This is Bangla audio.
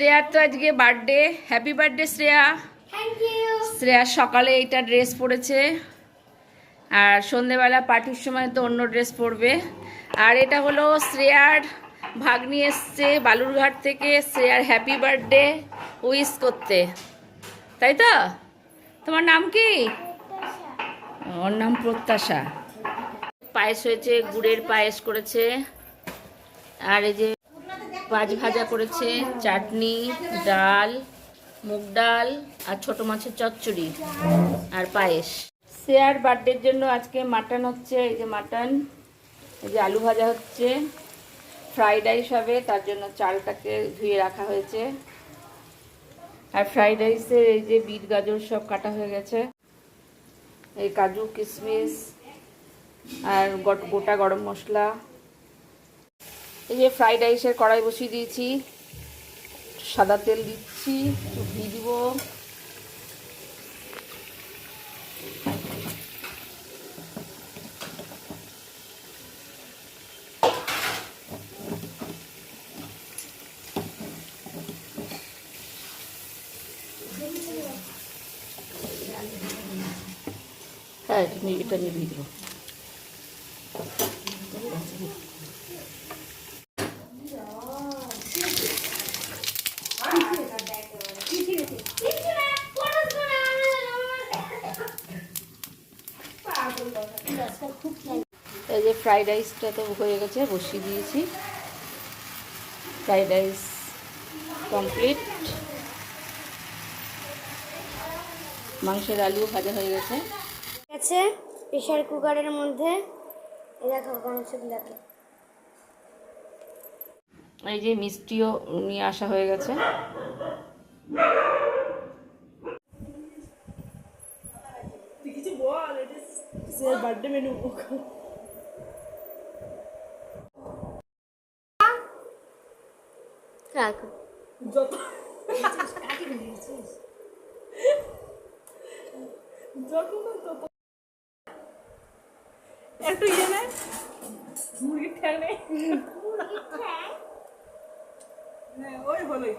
শ্রেয়ার তো আজকে birthday. Happy birthday Shreya. Thank you. Shreya সকালে এইটা ড্রেস পরেছে, আর সন্ধেবেলা পার্টির সময় তো অন্য ড্রেস পরবে। আর এটা হলো শ্রেয়ার ভাগ্নি এসছে বালুরঘাট থেকে শ্রেয়ার হ্যাপি বার্থডে উইশ করতে, তাই তো? তোমার নাম কি? ওর নাম প্রত্যাশা। পায়েস হয়েছে, গুড়ের পায়েস করেছে, আর এই যে মাছ ভাজা করেছে, চাটনি, ডাল, মুগ ডাল, আর ছোট মাছের চচ্চড়ি, আর পায়েস। শ্রেয়ার বার্থডের জন্য আজকে মাটন হচ্ছে, এই যে মাটন, এই যে আলু ভাজা হচ্ছে, ফ্রাইড রাইস হবে, তার জন্য চালটাকে ধুয়ে রাখা হয়েছে। আর ফ্রাইড রাইসের এই যে বিট গাজর সব কাটা হয়ে গেছে, এই কাজু কিশমিশ আর গোটা গরম মশলা। এই যে ফ্রাইড রাইসের কড়াই বসিয়ে দিয়েছি, সাদা তেল দিচ্ছি, একটু ঘি দিব, হ্যাঁ এটা নিয়ে দিব। এই যে ফ্রাইড রাইসটা তো হয়ে গেছে, বসিয়ে দিয়েছি। Fried rice complete. মাংসের আলু ভাজা হয়ে গেছে। প্রেশার কুকারের মধ্যে দেখো মাংসগুলোকে। এই যে মিষ্টিও নিয়ে আসা হয়ে গেছে। বার্থডে মেনু যত একটু ইয়ে নেই, মুরগির ঠ্যাং নেই, ওই হলোই।